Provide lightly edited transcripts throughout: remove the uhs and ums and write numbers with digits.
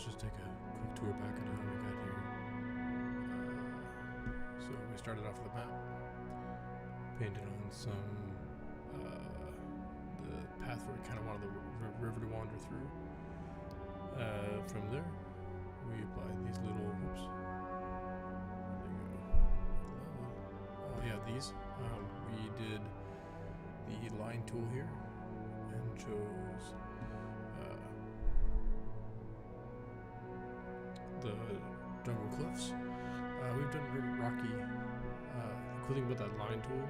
let's just take a quick tour back into how we got here. So we started off with a map, painted on some the path where we kind of wanted the river to wander through. From there, we applied these little, oops, there you go. Oh yeah, these. We did the line tool here and chose the jungle cliffs. We've done really rocky. Cool thing about that line tool,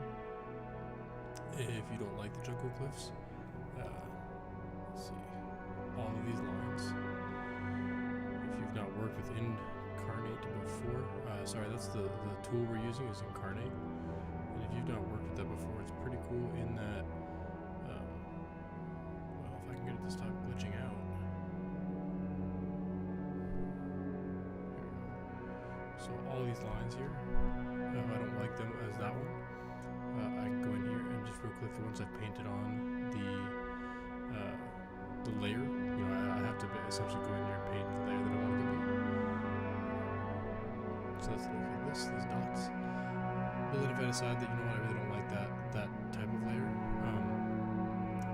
if you don't like the jungle cliffs, let's see, all of these lines. If you've not worked with Incarnate before, sorry, that's the tool we're using is Incarnate. And if you've not worked with that before, it's pretty cool in that, well, if I can get it to stop glitching out. So all these lines here, I don't like them as that one. I can go in here and just real click the ones I've painted on the layer. You know, I have to essentially go in here and paint the layer that I want it to be. So let's look at this, these dots. But then if I decide that, you know what, I really don't like that type of layer,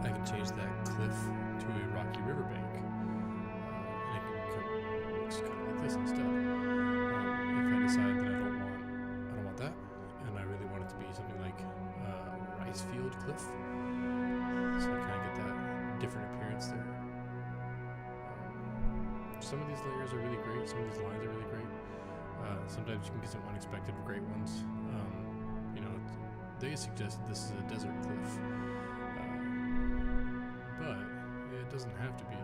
I can change that cliff to a rocky riverbank. And it looks kind of like this instead. If I decide that I don't want that, and I really want it to be something like rice field cliff, so I kind of get that different appearance there. Some of these layers are really great, some of these lines are really great. Sometimes you can get some unexpected great ones. You know, they suggested this is a desert cliff, but it doesn't have to be.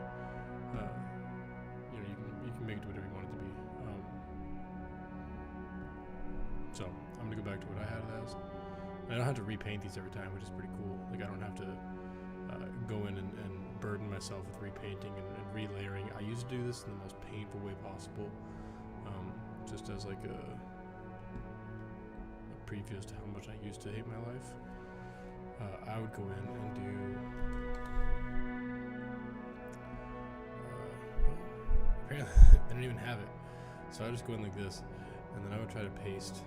You know, you can make it whatever you want it to be. So I'm gonna go back to what I had it as. I don't have to repaint these every time, which is pretty cool. Like I don't have to go in and burden myself with repainting and relayering. I used to do this in the most painful way possible, just as like a preview as to how much I used to hate my life. I would go in and do. Apparently, I don't even have it, so I just go in like this, and then I would try to paste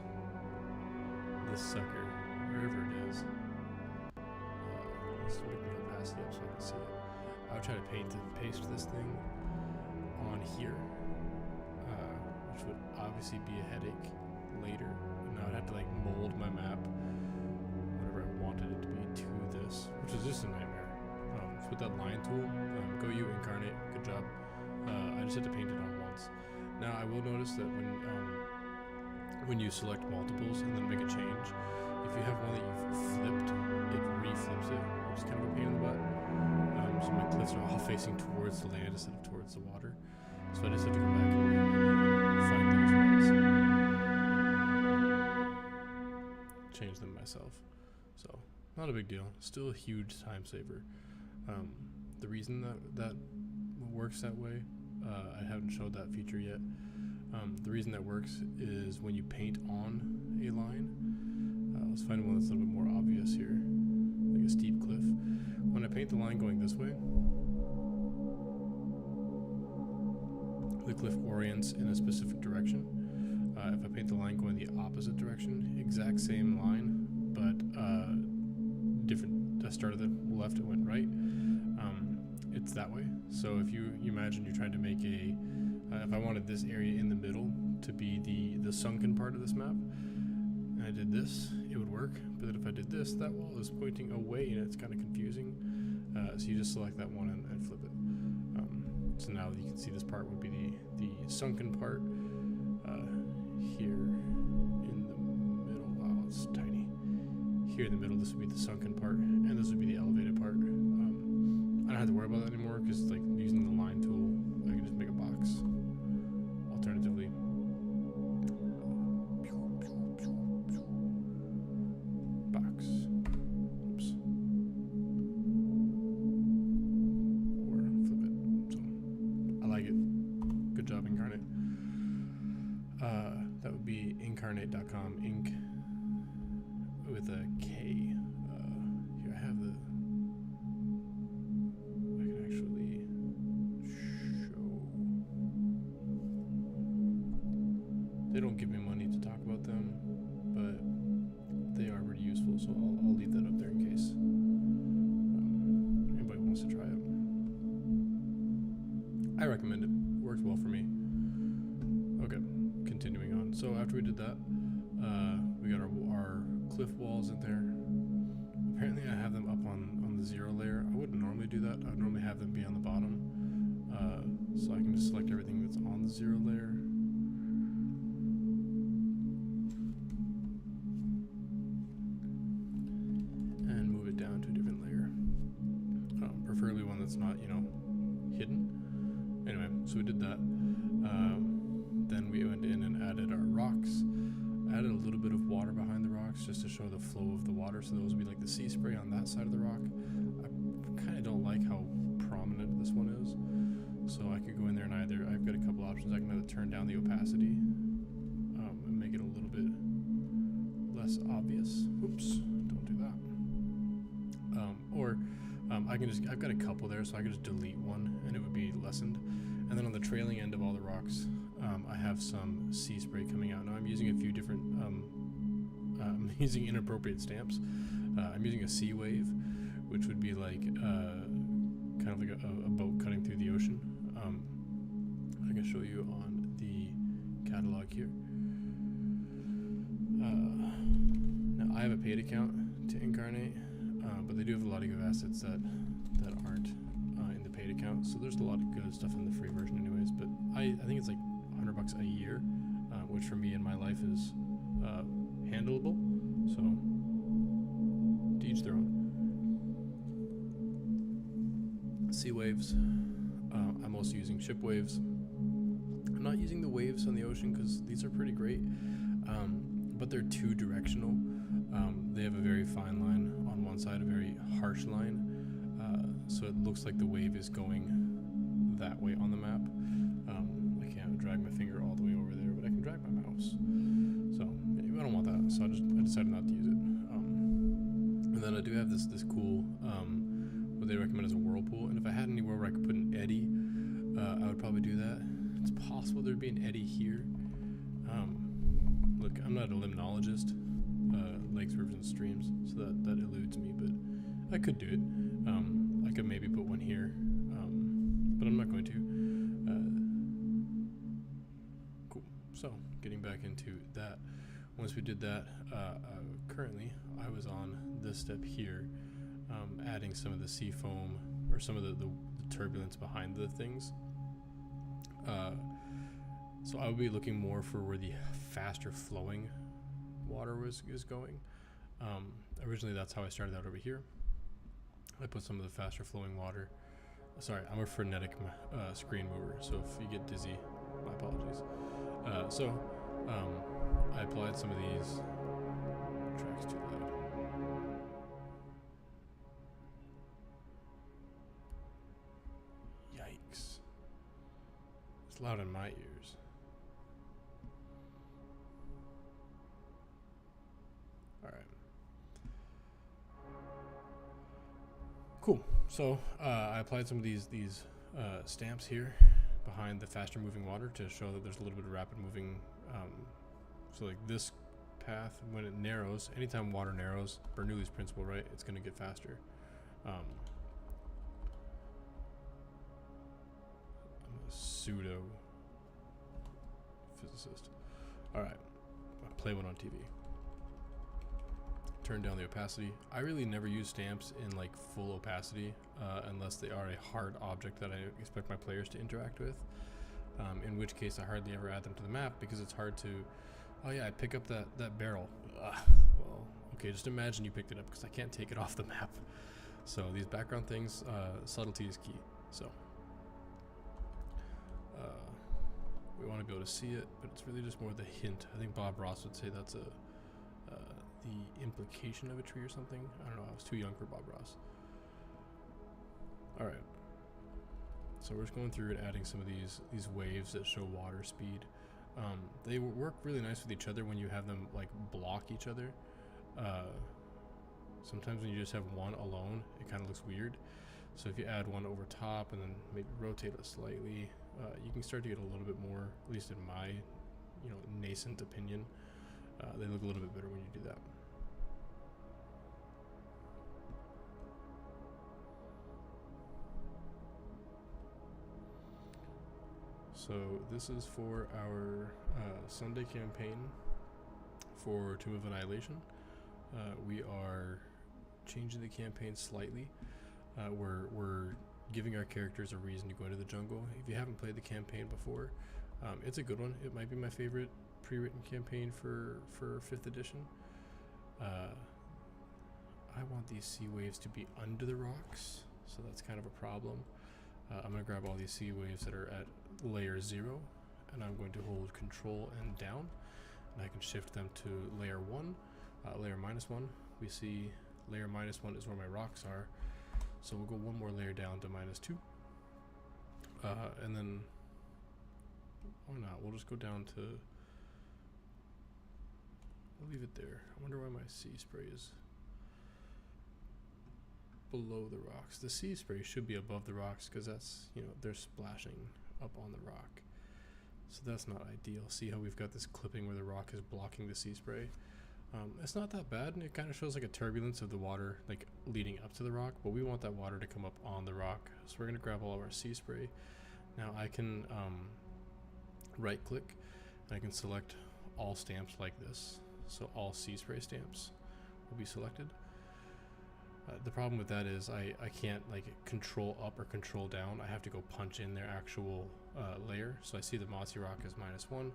this sucker wherever it is. Let's make the opacity up so I can see it. I would try to paste this thing on here, which would obviously be a headache later. And I would have to like mold my map whatever I wanted it to be to this, which is just a nightmare. So with that line tool, go you Incarnate, good job. I just had to paint it on once. Now I will notice that when you select multiples and then make a change, if you have one that you've flipped, it reflips it, which is kind of a pain in the butt. So my cliffs are all facing towards the land instead of towards the water. So I just have to go back and find those ones. Change them myself. So not a big deal. Still a huge time saver. The reason that works that way, I haven't showed that feature yet. The reason that works is when you paint on a line. Let's find one that's a little bit more obvious here, like a steep cliff. When I paint the line going this way, the cliff orients in a specific direction. If I paint the line going the opposite direction, exact same line, but different. I started the left and went right. It's that way. So if you imagine you're trying to make a if I wanted this area in the middle to be the sunken part of this map, and I did this, it would work. But then if I did this, that wall is pointing away, and it's kind of confusing. So you just select that one and flip it. So now you can see this part would be the sunken part here in the middle. Wow, it's tiny. Here in the middle, this would be the sunken part, and this would be the elevated part. I don't have to worry about that anymore because like using the line tool, I can just make a box. Alternatively, box. Oops. Or flip it. So I like it. Good job, Incarnate. That would be incarnate.com, ink with a K. Here I have the. I can actually show. They don't give me money to talk about them, but they are pretty useful, so I'll leave that up there in case anybody wants to try it. I recommend it. Works well for me. Okay, continuing on. So after we did that, we got our cliff walls in there. Apparently I have them up on the 0 layer. I wouldn't normally do that. I would normally have them be on the bottom. So I can just select everything that's on the 0 layer. And move it down to a different layer. Preferably one that's not, hidden. Anyway, so we did that. Then we went in and added our rocks. Added a little bit of water behind the rocks just to show the flow of the water. So those would be like the sea spray on that side of the rock. I kind of don't like how prominent this one is. So I could go in there and I've got a couple options. I can either turn down the opacity and make it a little bit less obvious. Oops, don't do that. I've got a couple there, so I can just delete one and it would be lessened. And then on the trailing end of all the rocks, I have some sea spray coming out. Now I'm using a few different, I'm using inappropriate stamps. I'm using a sea wave, which would be like kind of like a boat cutting through the ocean. I can show you on the catalog here. Now I have a paid account to Incarnate, but they do have a lot of good assets that aren't in the paid account. So there's a lot of good stuff in the free version anyways, but I think it's like $100 a year, which for me in my life is handleable. So to each their own. Sea waves. I'm also using ship waves. I'm not using the waves on the ocean because these are pretty great, but they're too directional. They have a very fine line on one side, a very harsh line, so it looks like the wave is going that way on the map. I can't drag my finger all the way over there, but I can drag my mouse. So I don't want that, so I decided not to use it. And then I do have this cool, what they recommend is a whirlpool, and if I had anywhere where I could put an eddy, I would probably do that. It's possible there'd be an eddy here. Look, I'm not a limnologist, lakes, rivers, and streams, so that eludes me, but I could do it. I could maybe put one here, but I'm not going to. Cool. So, getting back into that. Once we did that, currently I was on this step here, adding some of the sea foam, or some of the turbulence behind the things. So I would be looking more for where the faster flowing water is going. Originally that's how I started out over here. I put some of the faster flowing water. Sorry, I'm a frenetic screen mover, so if you get dizzy, my apologies. I applied some of these. Track's too loud. Yikes. It's loud in my ears. Alright. Cool. So I applied some of these stamps here behind the faster moving water to show that there's a little bit of rapid moving. So like this path, when it narrows, anytime water narrows, Bernoulli's principle, right? It's going to get faster. I'm a pseudo physicist. All right, I'll play one on TV. Turn down the opacity. I really never use stamps in like full opacity unless they are a hard object that I expect my players to interact with. In which case I hardly ever add them to the map because it's hard to, oh yeah, I pick up that barrel. Well, okay, just imagine you picked it up because I can't take it off the map. So these background things, subtlety is key. So we want to be able to see it, but it's really just more the hint. I think Bob Ross would say that's the implication of a tree or something. I don't know, I was too young for Bob Ross. All right. So we're just going through and adding some of these waves that show water speed. They work really nice with each other when you have them like block each other. Sometimes when you just have one alone, it kind of looks weird. So if you add one over top and then maybe rotate it slightly, you can start to get a little bit more, at least in my nascent opinion, they look a little bit better when you do that. So this is for our Sunday campaign for Tomb of Annihilation. We are changing the campaign slightly. We're giving our characters a reason to go into the jungle. If you haven't played the campaign before, it's a good one. It might be my favorite pre-written campaign for 5th edition. I want these sea waves to be under the rocks, so that's kind of a problem. I'm going to grab all these sea waves that are at layer 0, and I'm going to hold control and down, and I can shift them to layer 1, layer -1. We see layer -1 is where my rocks are, so we'll go one more layer down to -2, and then why not, we'll just go down to, we'll leave it there. I wonder why my sea spray is below the rocks. The sea spray should be above the rocks because that's, they're splashing up on the rock, so that's not ideal. See how we've got this clipping where the rock is blocking the sea spray? It's not that bad, and it kind of shows like a turbulence of the water like leading up to the rock, but we want that water to come up on the rock, so we're going to grab all of our sea spray. Now I can right click and I can select all stamps like this, so all sea spray stamps will be selected. The problem with that is I can't like control up or control down. I have to go punch in their actual layer. So I see the mossy rock is -1,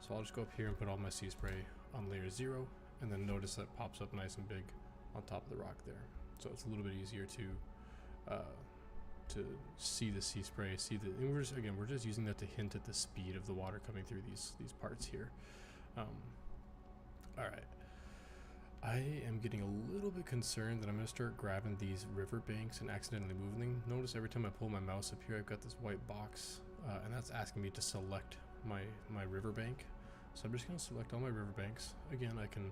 so I'll just go up here and put all my sea spray on layer 0, and then notice that pops up nice and big on top of the rock there. So it's a little bit easier to see the sea spray, and we're just using that to hint at the speed of the water coming through these parts here. All right. I am getting a little bit concerned that I'm going to start grabbing these river banks and accidentally moving them. Notice every time I pull my mouse up here, I've got this white box, and that's asking me to select my river bank. So I'm just going to select all my river banks. Again, I can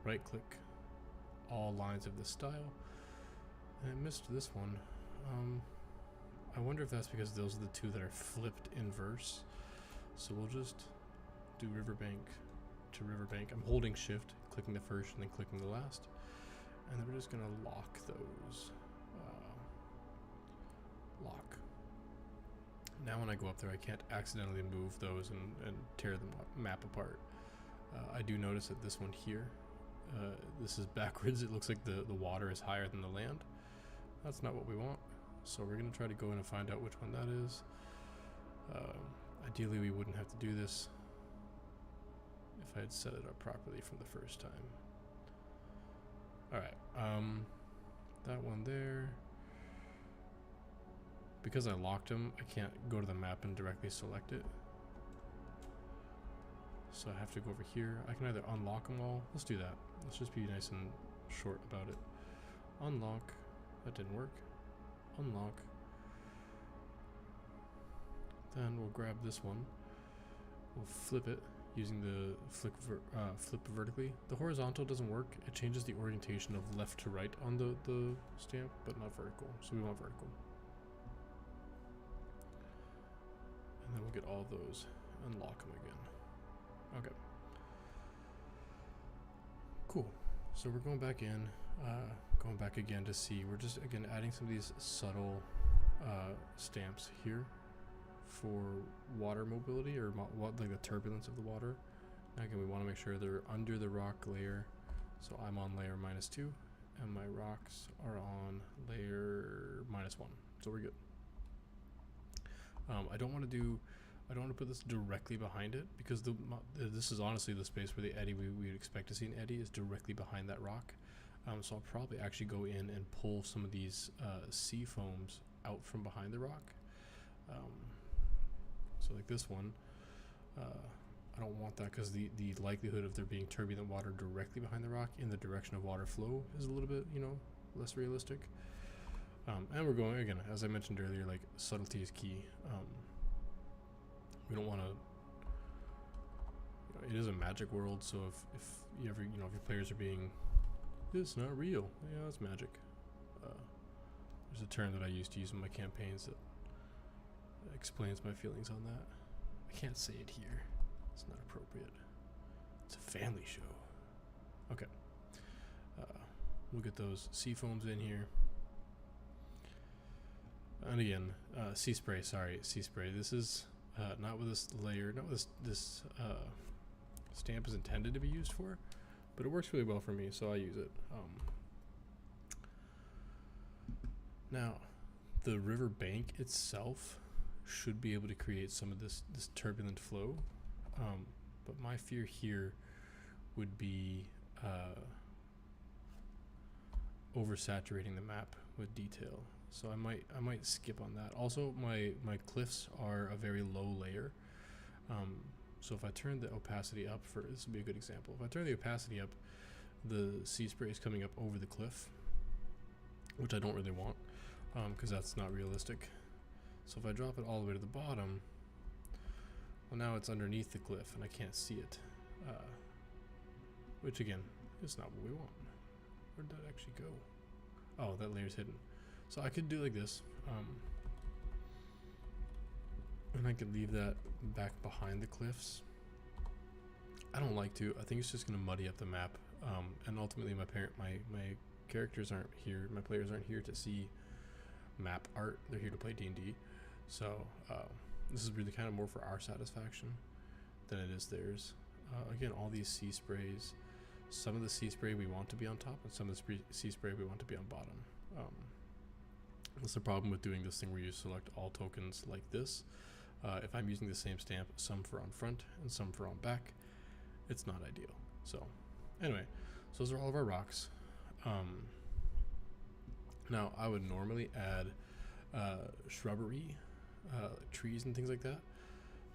right click all lines of this style, and I missed this one. I wonder if that's because those are the two that are flipped inverse. So we'll just do riverbank to riverbank. I'm holding shift, clicking the first and then clicking the last, and then we're just gonna lock those. Lock. Now when I go up there, I can't accidentally move those and tear the map apart. I do notice that this one here, this is backwards. It looks like the water is higher than the land. That's not what we want. So we're gonna try to go in and find out which one that is. Ideally, we wouldn't have to do this if I had set it up properly from the first time. Alright, that one there. Because I locked them, I can't go to the map and directly select it. So I have to go over here. I can either unlock them all. Let's do that. Let's just be nice and short about it. Unlock. That didn't work. Unlock. Then we'll grab this one. We'll flip it using the flip vertically. The horizontal doesn't work. It changes the orientation of left to right on the stamp, but not vertical. So we want vertical. And then we'll get all those and lock them again. Okay. Cool. So we're going back in, going back again to see. We're just again adding some of these subtle stamps here for water mobility, or like the turbulence of the water. Now again, we want to make sure they're under the rock layer. So I'm on layer -2, and my rocks are on layer -1. So we're good. I don't want to put this directly behind it, because this is honestly the space where the eddy we would expect to see an eddy is directly behind that rock. So I'll probably actually go in and pull some of these sea foams out from behind the rock. So like this one, I don't want that, because the likelihood of there being turbulent water directly behind the rock in the direction of water flow is a little bit, less realistic. And we're going, again, as I mentioned earlier, like subtlety is key. We don't want to, it is a magic world, so if you ever, if your players are being, it's not real, yeah, it's magic. There's a term that I used to use in my campaigns that explains my feelings on that. I can't say it here. It's not appropriate. It's a family show. Okay. We'll get those sea foams in here. And again, sea spray. Sorry, sea spray. This is not what this layer, not what this stamp is intended to be used for, but it works really well for me, so I use it. Now, the river bank itself should be able to create some of this turbulent flow, but my fear here would be oversaturating the map with detail. So I might skip on that. Also, my cliffs are a very low layer. So if I turn the opacity up, this would be a good example. If I turn the opacity up, the sea spray is coming up over the cliff, which I don't really want, because that's not realistic. So if I drop it all the way to the bottom, well, now it's underneath the cliff and I can't see it, which again is not what we want. Where did that actually go? Oh, that layer's hidden. So I could do like this, and I could leave that back behind the cliffs. I don't like to. I think it's just going to muddy up the map, and ultimately my characters aren't here. My players aren't here to see map art. They're here to play D&D. So this is really kind of more for our satisfaction than it is theirs. Again, all these sea sprays. Some of the sea spray we want to be on top, and some of the sea spray we want to be on bottom. That's the problem with doing this thing where you select all tokens like this. If I'm using the same stamp, some for on front and some for on back, it's not ideal. So anyway, so those are all of our rocks. Now I would normally add shrubbery, trees and things like that.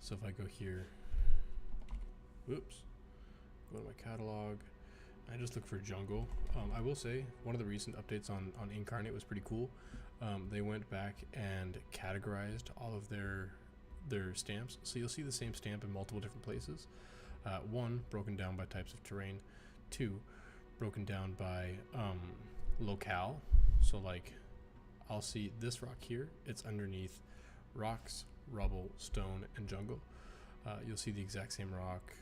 So if I go here, whoops, go to my catalog, I just look for jungle. I will say one of the recent updates on Incarnate was pretty cool. They went back and categorized all of their stamps, so you'll see the same stamp in multiple different places. One, broken down by types of terrain. Two, broken down by locale. So like, I'll see this rock here, it's underneath rocks, rubble, stone, and jungle. You'll see the exact same rock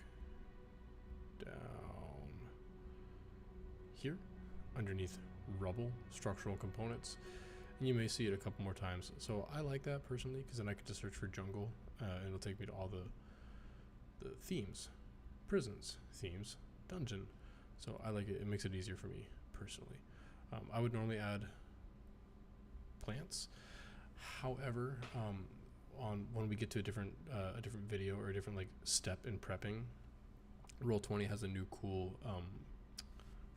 down here underneath rubble, structural components, and you may see it a couple more times. So I like that personally, because then I could just search for jungle, and it'll take me to all the themes, prisons, themes, dungeon. So I like it. It makes it easier for me personally. I would normally add plants. However, when we get to a different video or a different like step in prepping, Roll20 has a new cool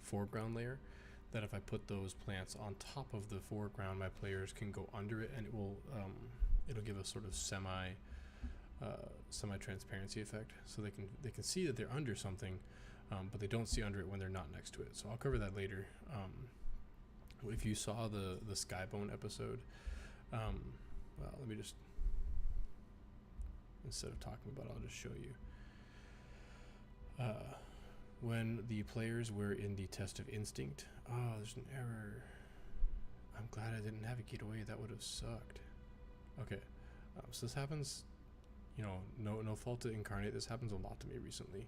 foreground layer that if I put those plants on top of the foreground, my players can go under it, and it will it'll give a sort of semi transparency effect, so they can see that they're under something, but they don't see under it when they're not next to it. So I'll cover that later. If you saw the Skybone episode, well, let me just, instead of talking about it, I'll just show you. When the players were in the test of instinct, oh, there's an error. I'm glad I didn't navigate away. That would have sucked. Okay, so this happens, you know, no fault to Incarnate. This happens a lot to me recently.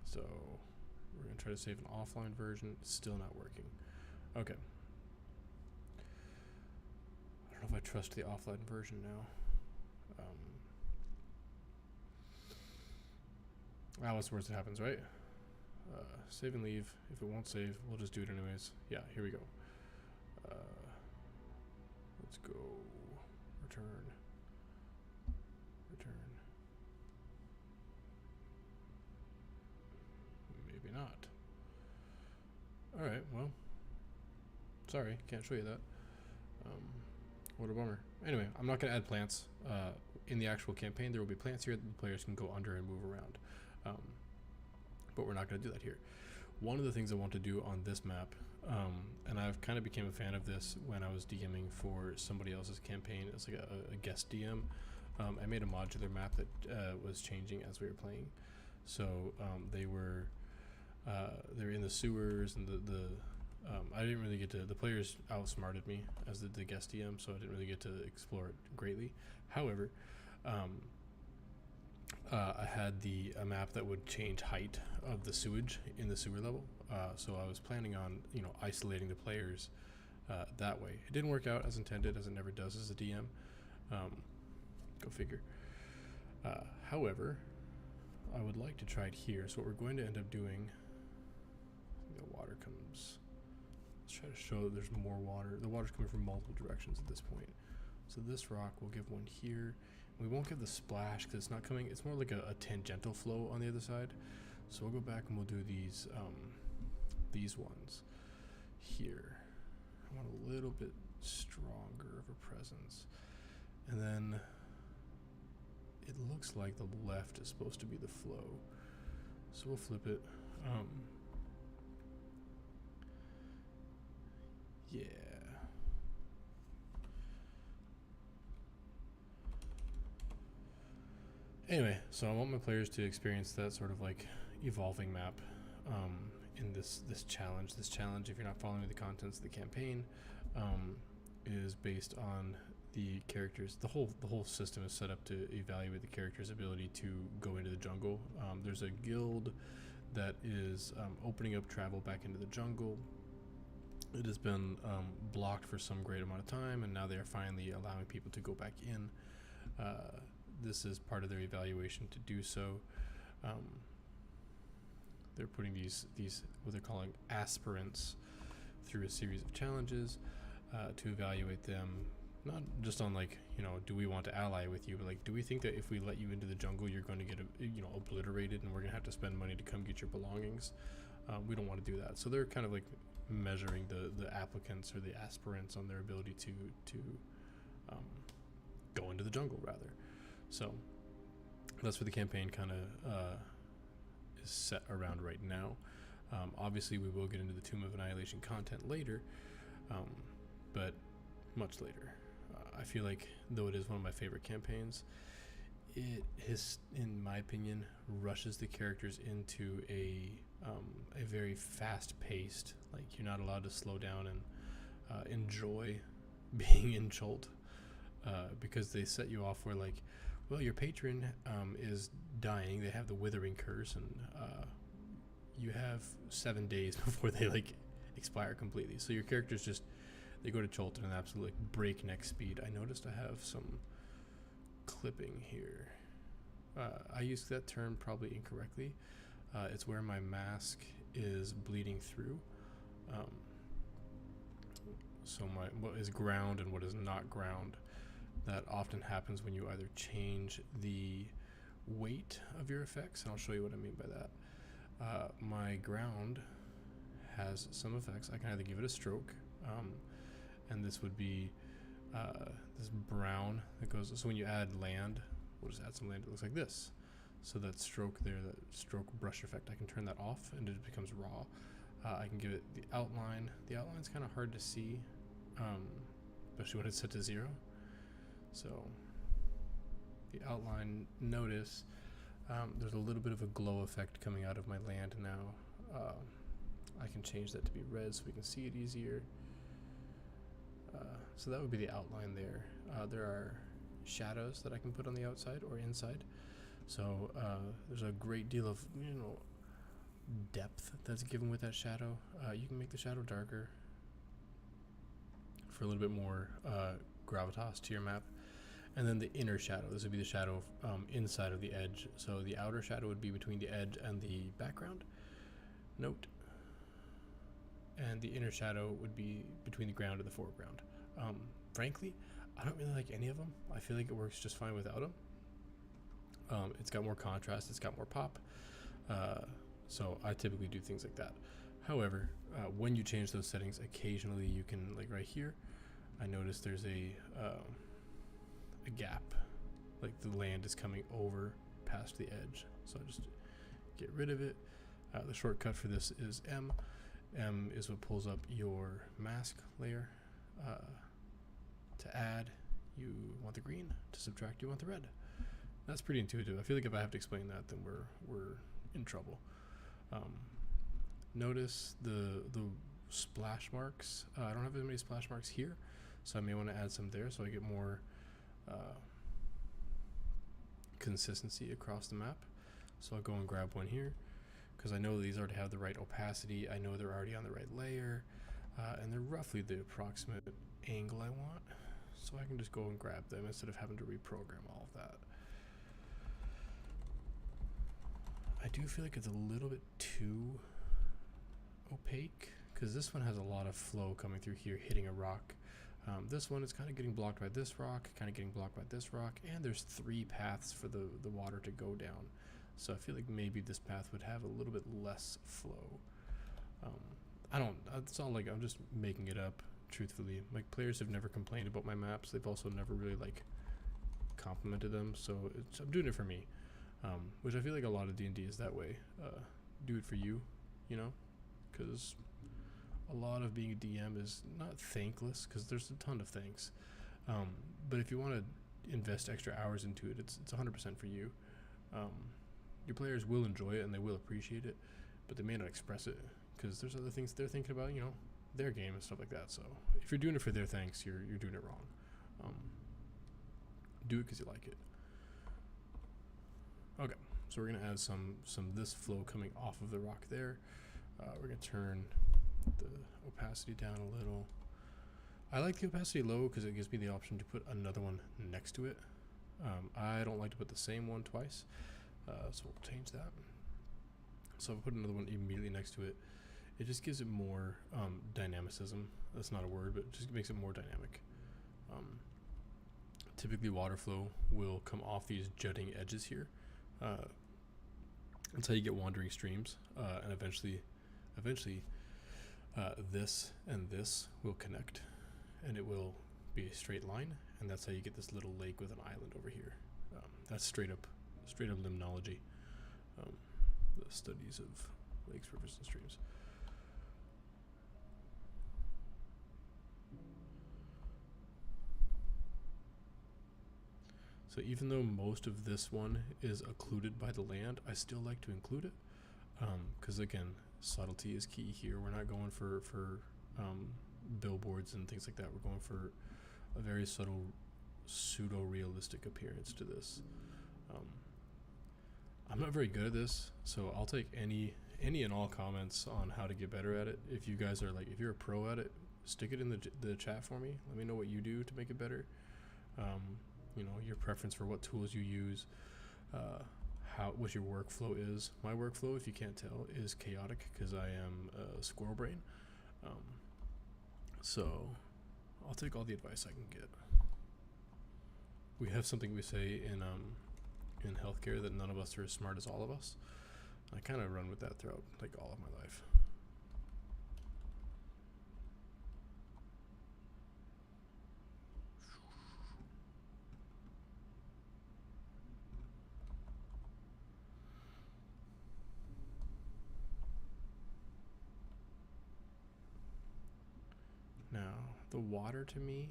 So we're gonna try to save an offline version. It's still not working. Okay. I don't know if I trust the offline version now. What's the worst that happens, right? Save and leave. If it won't save, we'll just do it anyways. Yeah, here we go. Let's go. Return. Maybe not. Alright, well. Sorry, can't show you that. What a bummer. Anyway, I'm not going to add plants. In the actual campaign, there will be plants here that the players can go under and move around. But we're not going to do that here. One of the things I want to do on this map, and I've kind of became a fan of this when I was DMing for somebody else's campaign as like a guest DM. I made a modular map that was changing as we were playing. So they were in the sewers, and I didn't really get to, the players outsmarted me as the guest DM, so I didn't really get to explore it greatly. However, I had a map that would change height of the sewage in the sewer level. So I was planning on, isolating the players that way. It didn't work out as intended, as it never does as a DM. Go figure. However, I would like to try it here. So what we're going to end up doing, the water comes, let's try to show that there's more water. The water's coming from multiple directions at this point. So this rock, we'll give one here. We won't give the splash because it's not coming. It's more like a tangential flow on the other side. So we'll go back and we'll do these ones here. I want a little bit stronger of a presence. And then it looks like the left is supposed to be the flow. So we'll flip it. Yeah. Anyway, so I want my players to experience that sort of like evolving map in this challenge. This challenge, if you're not following the contents of the campaign, is based on the characters. The whole system is set up to evaluate the character's ability to go into the jungle. There's a guild that is opening up travel back into the jungle. It has been blocked for some great amount of time, and now they are finally allowing people to go back in. This is part of their evaluation to do so. They're putting these what they're calling aspirants through a series of challenges to evaluate them, not just on like, do we want to ally with you, but like, do we think that if we let you into the jungle, you're going to get obliterated, and we're going to have to spend money to come get your belongings? We don't want to do that. So they're kind of like measuring the applicants or the aspirants on their ability to go into the jungle rather. So that's where the campaign kind of is set around right now. Obviously, we will get into the Tomb of Annihilation content later, but much later. I feel like, though it is one of my favorite campaigns, it has, in my opinion, rushes the characters into a very fast-paced, like you're not allowed to slow down and enjoy being in Chult, because they set you off where like, well, your patron is dying. They have the withering curse, and you have 7 days before they like expire completely. So your characters they go to Chult at an absolute like breakneck speed. I noticed I have some clipping here. I used that term probably incorrectly. It's where my mask is bleeding through. So what is ground and what is not ground. That often happens when you either change the weight of your effects, and I'll show you what I mean by that. My ground has some effects. I can either give it a stroke, and this would be this brown that goes. So when you add land, we'll just add some land. It looks like this. So that stroke there, that stroke brush effect, I can turn that off, and it becomes raw. I can give it the outline. The outline's kind of hard to see, especially when it's set to 0. So the outline, notice there's a little bit of a glow effect coming out of my land now. I can change that to be red so we can see it easier. So that would be the outline there. There are shadows that I can put on the outside or inside. So there's a great deal of depth that's given with that shadow. You can make the shadow darker for a little bit more gravitas to your map. And then the inner shadow, this would be the shadow inside of the edge. So the outer shadow would be between the edge and the background. Note. And the inner shadow would be between the ground and the foreground. Frankly, I don't really like any of them. I feel like it works just fine without them. It's got more contrast, it's got more pop. So I typically do things like that. However, when you change those settings, occasionally you can, like right here, I notice there's a gap, like the land is coming over past the edge. So I just get rid of it. The shortcut for this is M. M is what pulls up your mask layer. To add, you want the green. To subtract, you want the red. That's pretty intuitive. I feel like if I have to explain that, then we're in trouble. Notice the splash marks. I don't have as many splash marks here, so I may want to add some there so I get more consistency across the map. So I'll go and grab one here, because I know these already have the right opacity. I know they're already on the right layer, and they're roughly the approximate angle I want. So I can just go and grab them instead of having to reprogram all of that. I do feel like it's a little bit too opaque, because this one has a lot of flow coming through here, hitting a rock. This one is kind of getting blocked by this rock, kind of getting blocked by this rock, and there's 3 paths for the water to go down. So I feel like maybe this path would have a little bit less flow. It's not like I'm just making it up, truthfully. Like, players have never complained about my maps. They've also never really, like, complimented them. So I'm doing it for me, which I feel like a lot of D&D is that way. Do it for you, you know? Because a lot of being a DM is not thankless, because there's a ton of thanks. But if you want to invest extra hours into it, it's 100% for you. Your players will enjoy it and they will appreciate it, but they may not express it because there's other things they're thinking about, you know, their game and stuff like that. So if you're doing it for their thanks, you're doing it wrong. Do it because you like it. Okay, so we're gonna add some this flow coming off of the rock there. We're gonna turn the opacity down a little. I like the opacity low because it gives me the option to put another one next to it. I don't like to put the same one twice. So we'll change that. So if I put another one immediately next to it, it just gives it more dynamicism. That's not a word, but it just makes it more dynamic. Typically water flow will come off these jutting edges here. That's how you get wandering streams, and eventually this and this will connect, and it will be a straight line, and that's how you get this little lake with an island over here. That's straight up limnology, the studies of lakes, rivers, and streams. So even though most of this one is occluded by the land, I still like to include it, because again, subtlety is key here. We're not going for billboards and things like that. We're going for a very subtle, pseudo-realistic appearance to this. I'm not very good at this, so I'll take any and all comments on how to get better at it. If you guys are like, if you're a pro at it, stick it in the chat for me. Let me know what you do to make it better. You know, your preference for what tools you use, what your workflow is. My workflow, if you can't tell, is chaotic because I am a squirrel brain. So I'll take all the advice I can get. We have something we say in healthcare that none of us are as smart as all of us. I kind of run with that throughout like all of my life. Now, the water to me,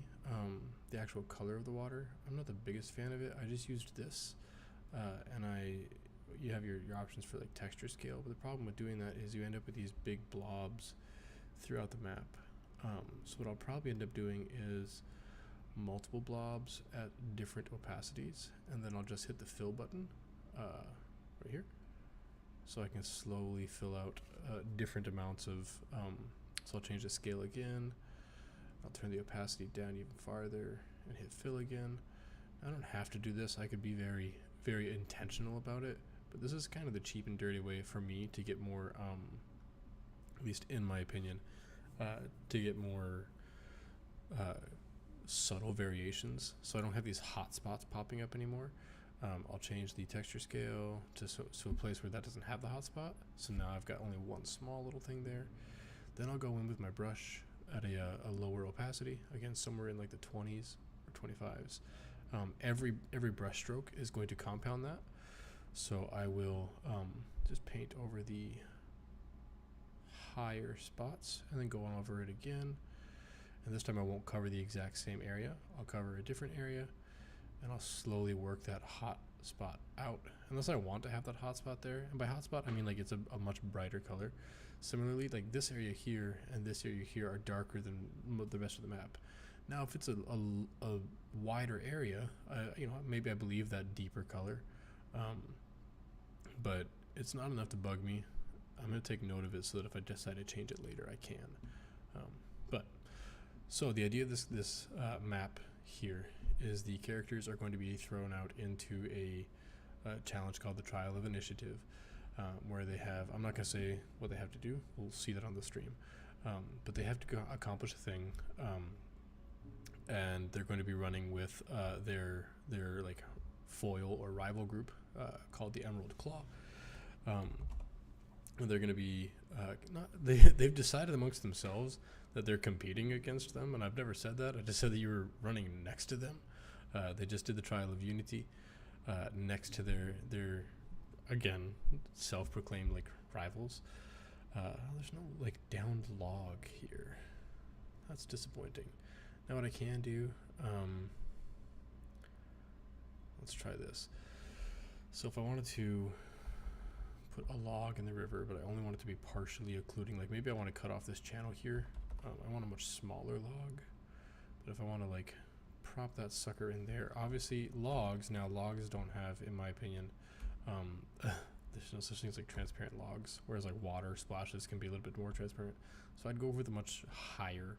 the actual color of the water, I'm not the biggest fan of it. I just used this, and you have your options for like texture scale, but the problem with doing that is you end up with these big blobs throughout the map. So what I'll probably end up doing is multiple blobs at different opacities, and then I'll just hit the fill button right here, so I can slowly fill out different amounts of, so I'll change the scale again. I'll turn the opacity down even farther and hit fill again. I don't have to do this. I could be very, very intentional about it, but this is kind of the cheap and dirty way for me to get more, at least in my opinion, to get more subtle variations. So I don't have these hot spots popping up anymore. I'll change the texture scale to a place where that doesn't have the hot spot. So now I've got only one small little thing there. Then I'll go in with my brush at a lower opacity, again somewhere in like the 20s or 25s. Every brush stroke is going to compound that, so I will just paint over the higher spots and then go on over it again, and this time I won't cover the exact same area. I'll cover a different area, and I'll slowly work that hot spot out, unless I want to have that hot spot there. And by hot spot I mean like it's a much brighter color. Similarly, like this area here and this area here are darker than the rest of the map. Now if it's a wider area, you know, maybe I believe that deeper color, But it's not enough to bug me. I'm going to take note of it so that if I decide to change it later, I can. So the idea of this map here is the characters are going to be thrown out into a challenge called the Trial of Initiative, where they have, I'm not going to say what they have to do, we'll see that on the stream, but they have to accomplish a thing, and they're going to be running with their like foil or rival group called the Emerald Claw. They're going to be they've decided amongst themselves that they're competing against them, and I've never said that. I just said that you were running next to them. They just did the Trial of Unity next to their again self-proclaimed like rivals. There's no like downed log here. That's disappointing. Now what I can do, let's try this. So if I wanted to put a log in the river, but I only want it to be partially occluding, like maybe I want to cut off this channel here. I want a much smaller log, but if I want to like prop that sucker in there, obviously logs don't have, in my opinion, there's no such thing as like transparent logs, whereas like water splashes can be a little bit more transparent. So I'd go with a much higher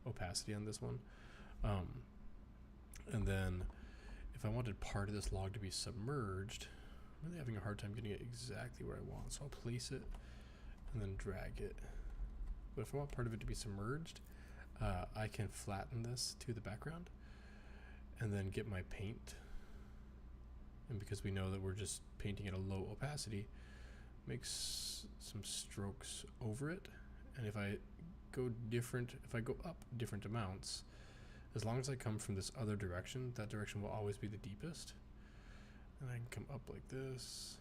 opacity on this one. And then if I wanted part of this log to be submerged, I'm really having a hard time getting it exactly where I want. So I'll place it and then drag it. But if I want part of it to be submerged, I can flatten this to the background and then get my paint. And because we know that we're just painting at a low opacity, makes some strokes over it. And if I go up different amounts, as long as I come from this other direction, that direction will always be the deepest. And I can come up like this,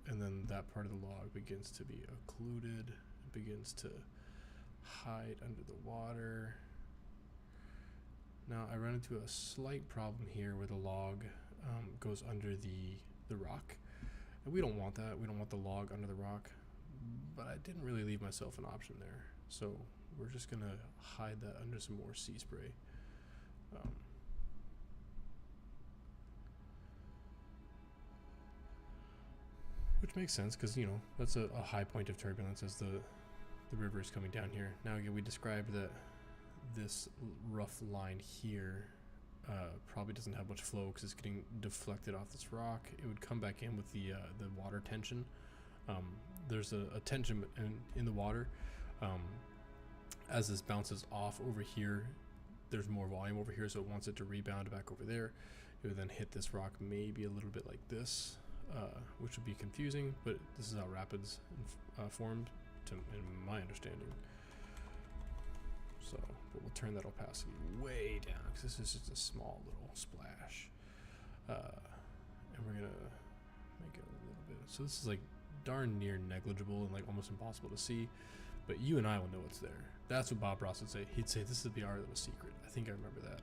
and then that part of the log begins to be occluded. It begins to hide under the water. Now I run into a slight problem here where the log goes under the rock. And we don't want that. We don't want the log under the rock. But I didn't really leave myself an option there. So we're just going to hide that under some more sea spray. Which makes sense because, you know, that's a high point of turbulence as the river is coming down here. Now again, we described that this rough line here probably doesn't have much flow because it's getting deflected off this rock. It would come back in with the water tension. There's a tension in the water. As this bounces off over here, there's more volume over here, so it wants it to rebound back over there. It would then hit this rock maybe a little bit like this, which would be confusing, but this is how rapids formed, in my understanding. So, but we'll turn that opacity way down because this is just a small little splash. And we're gonna make it a little bit. So this is like darn near negligible and like almost impossible to see, but you and I will know it's there. That's what Bob Ross would say. He'd say this is the art that was secret. I think I remember that.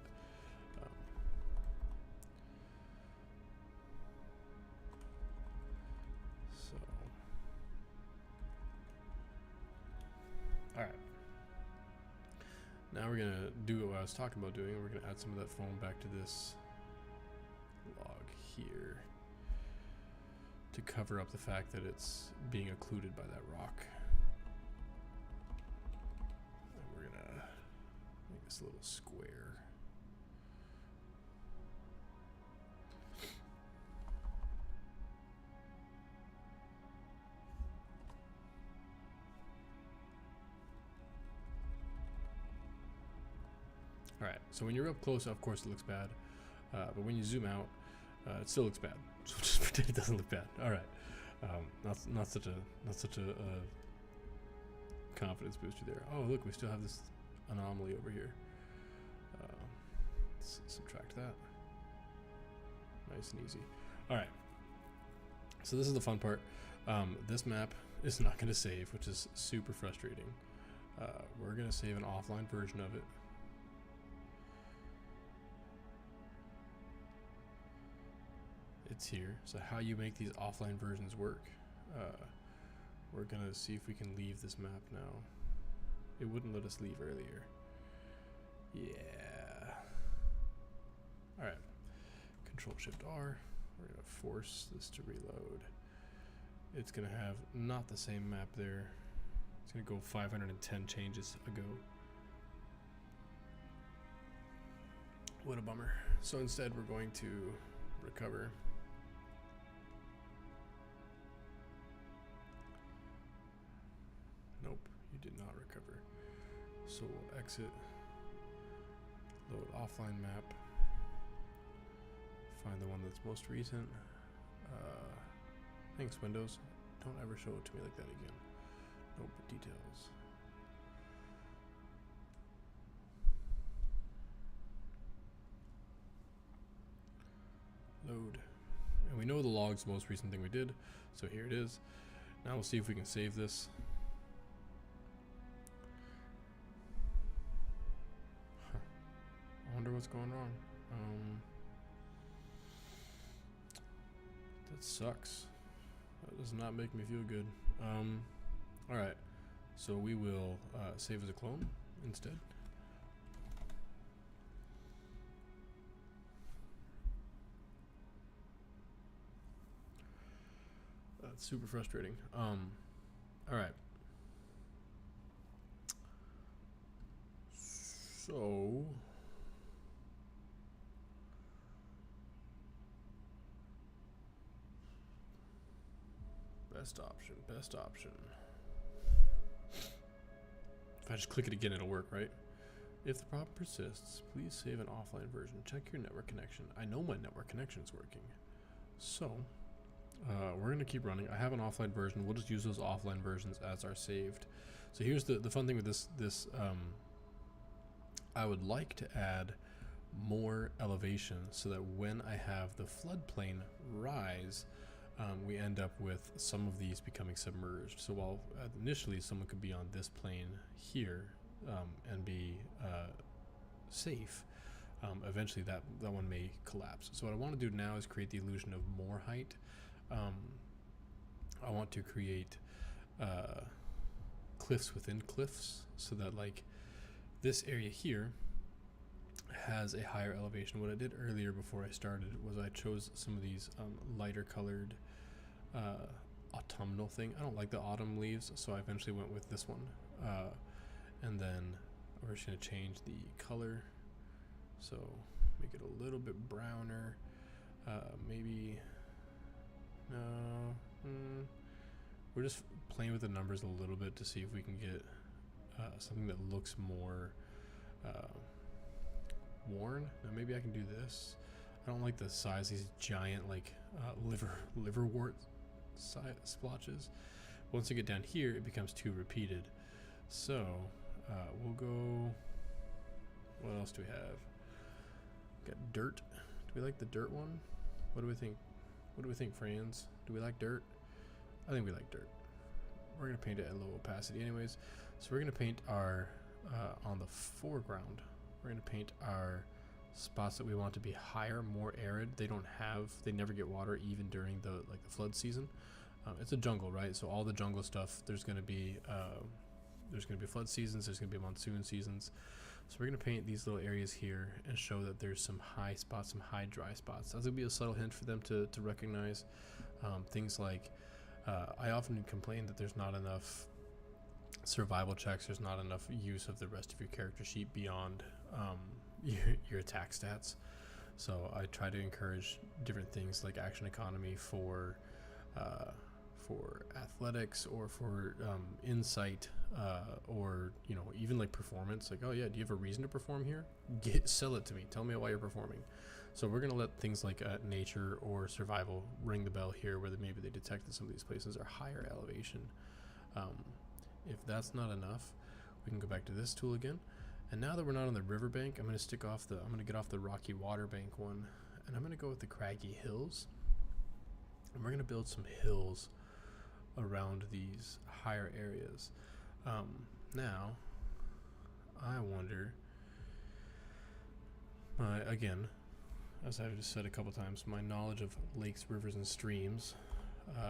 All right. Now we're gonna do what I was talking about doing. We're gonna add some of that foam back to this log here to cover up the fact that it's being occluded by that rock. And we're gonna make this a little square. Alright, so when you're up close, of course it looks bad, but when you zoom out, it still looks bad. So just pretend it doesn't look bad. Alright, not such a confidence booster there. Oh look, we still have this anomaly over here. Let's subtract that. Nice and easy. Alright, so this is the fun part. This map is not going to save, which is super frustrating. We're going to save an offline version of it. It's here. So how you make these offline versions work, we're gonna see if we can leave this map now. It wouldn't let us leave earlier. Yeah. All right. Control Shift R. We're gonna force this to reload. It's gonna have not the same map there. It's gonna go 510 changes ago. What a bummer. So instead we're going to recover. Nope, you did not recover. So we'll exit, load offline map, find the one that's most recent. Thanks Windows, don't ever show it to me like that again. Nope, details. Load. And we know the log's the most recent thing we did, so here it is. Now we'll see if we can save this. I wonder what's going wrong. That sucks. That does not make me feel good. Alright, so we will save as a clone instead. That's super frustrating. Alright. So best option. If I just click it again, it'll work, right? If the problem persists, please save an offline version. Check your network connection. I know my network connection is working. So we're gonna keep running. I have an offline version. We'll just use those offline versions as our saved. So here's the fun thing with this. I would like to add more elevation so that when I have the floodplain rise, we end up with some of these becoming submerged. So while initially someone could be on this plane here and be safe, eventually that one may collapse. So what I want to do now is create the illusion of more height. I want to create cliffs within cliffs so that like this area here has a higher elevation. What I did earlier before I started was I chose some of these lighter colored autumnal thing. I don't like the autumn leaves, so I eventually went with this one. And then we're just going to change the color. So make it a little bit browner. Maybe, no. We're just playing with the numbers a little bit to see if we can get something that looks more worn. Now maybe I can do this. I don't like the size of these giant like liverwort splotches. Once you get down here, it becomes too repeated. So we'll go. What else do we have? Got dirt. Do we like the dirt one? What do we think? What do we think, friends? Do we like dirt? I think we like dirt. We're gonna paint it at low opacity, anyways. So we're gonna paint our on the foreground. We're gonna paint our spots that we want to be higher, more arid. They never get water even during the flood season. It's a jungle, right? So all the jungle stuff, there's gonna be flood seasons, there's gonna be monsoon seasons. So we're gonna paint these little areas here and show that there's some high spots, some high dry spots. That's gonna be a subtle hint for them to recognize. Things like I often complain that there's not enough survival checks, there's not enough use of the rest of your character sheet beyond your attack stats. So I try to encourage different things like action economy for athletics or for insight, or even like performance. Like, oh yeah, do you have a reason to perform here? Sell it to me. Tell me why you're performing. So we're gonna let things like nature or survival ring the bell here, where maybe they detect that some of these places are higher elevation. If that's not enough, we can go back to this tool again. And now that we're not on the riverbank, I'm gonna get off the rocky water bank one, and I'm gonna go with the craggy hills. And we're gonna build some hills around these higher areas. Now, I wonder, again, as I've just said a couple times, my knowledge of lakes, rivers, and streams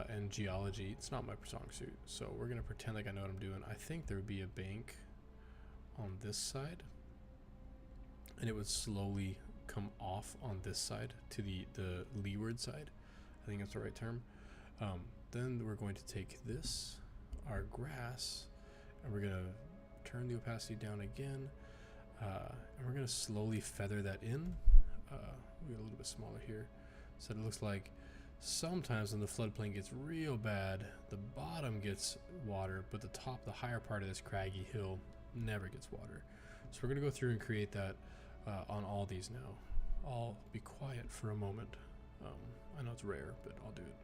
and geology, it's not my strong suit. So we're gonna pretend like I know what I'm doing. I think there would be a bank on this side, and it would slowly come off on this side to the leeward side. I think that's the right term. Then we're going to take this, our grass, and we're going to turn the opacity down again, and we're going to slowly feather that in. We get a little bit smaller here, so it looks like sometimes when the floodplain gets real bad, the bottom gets water, but the top, the higher part of this craggy hill never gets water. So we're going to go through and create that on all these now. I'll be quiet for a moment. I know it's rare, but I'll do it.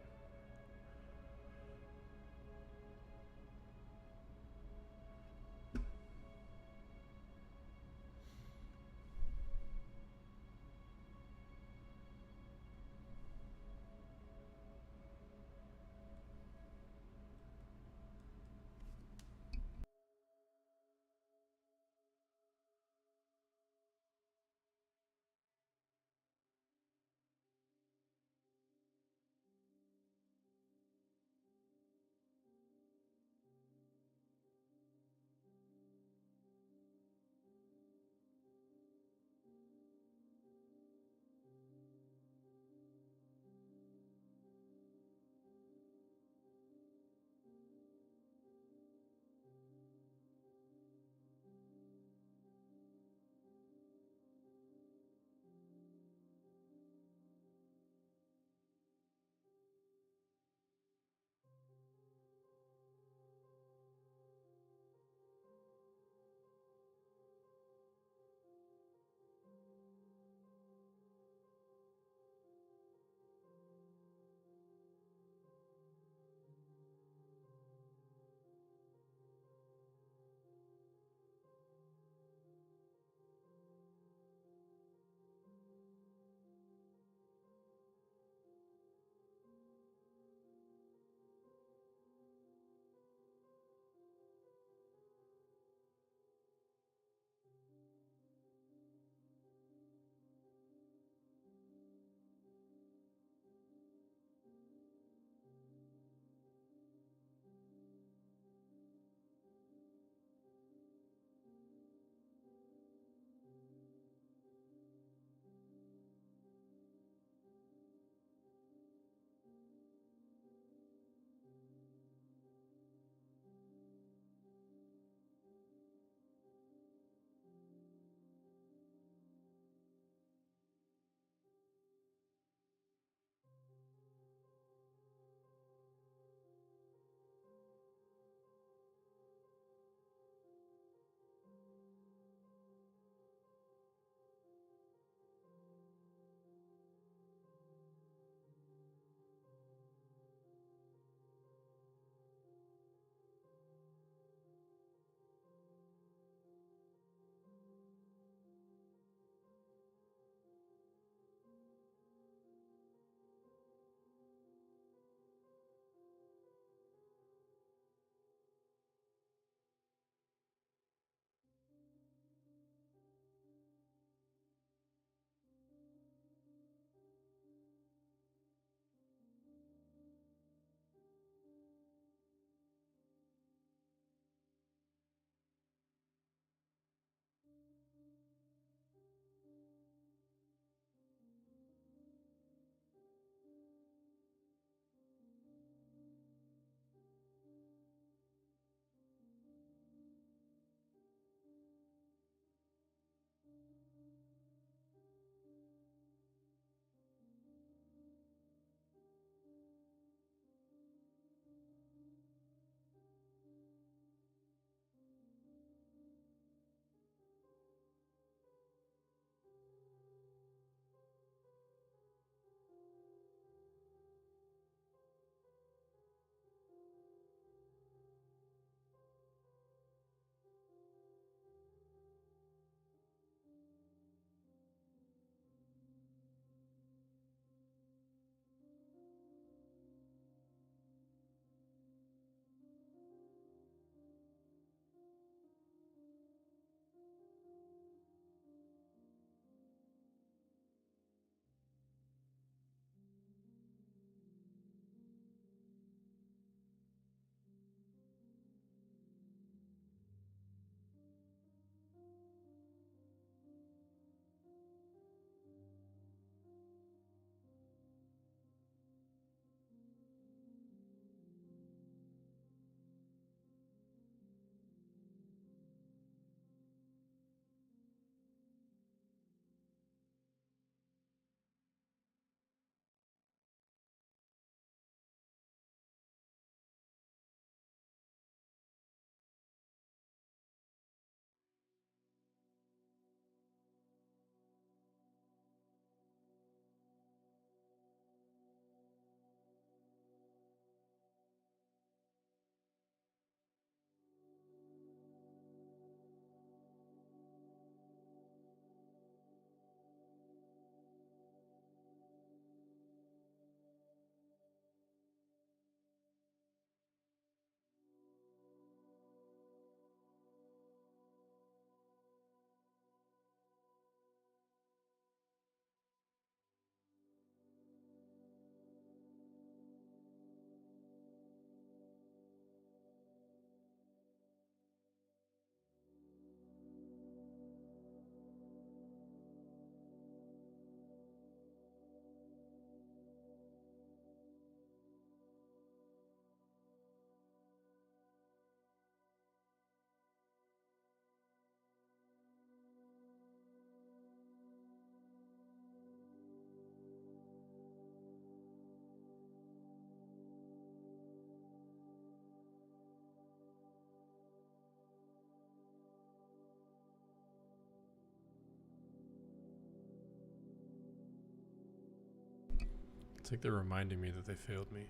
It's like they're reminding me that they failed me.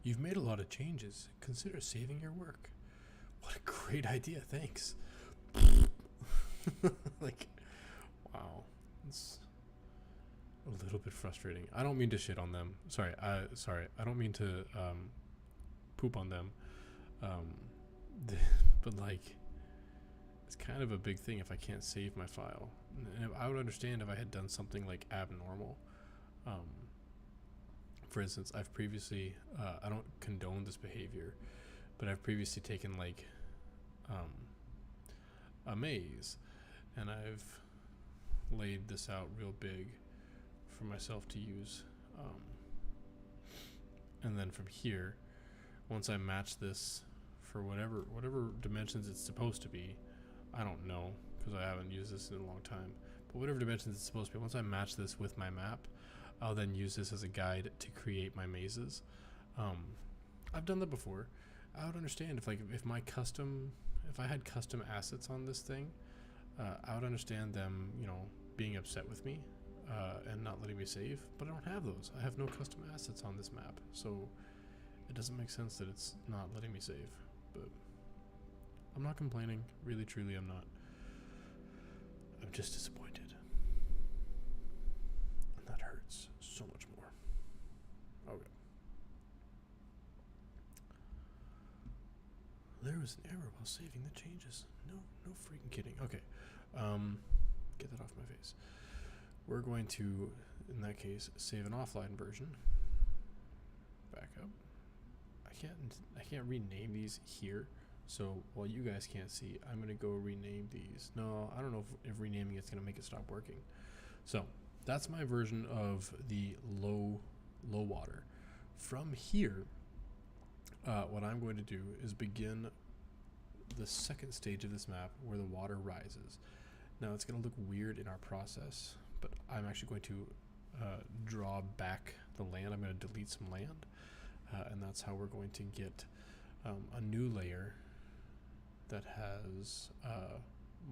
You've made a lot of changes. Consider saving your work. What a great idea. Thanks. Like, wow. It's a little bit frustrating. I don't mean to shit on them. Sorry. I don't mean to poop on them. But like, it's kind of a big thing if I can't save my file. And I would understand if I had done something like abnormal. For instance, I've previously, I don't condone this behavior, but I've previously taken like a maze, and I've laid this out real big for myself to use. And then from here, once I match this for whatever dimensions it's supposed to be, I don't know because I haven't used this in a long time, but whatever dimensions it's supposed to be, once I match this with my map, I'll then use this as a guide to create my mazes. I've done that before. I would understand if I had custom assets on this thing, I would understand them, being upset with me and not letting me save, but I don't have those. I have no custom assets on this map, so it doesn't make sense that it's not letting me save. But I'm not complaining, really truly I'm not. I'm just disappointed, and that hurts so much more. Okay. There was an error while saving the changes. No freaking kidding. Okay. Get that off my face. We're going to, in that case, save an offline version. Back up. I can't rename these here. So while you guys can't see, I'm gonna go rename these. No, I don't know if renaming it's gonna make it stop working. So that's my version of the low water. From here, what I'm going to do is begin the second stage of this map where the water rises. Now it's going to look weird in our process, but I'm actually going to draw back the land. I'm going to delete some land, and that's how we're going to get a new layer that has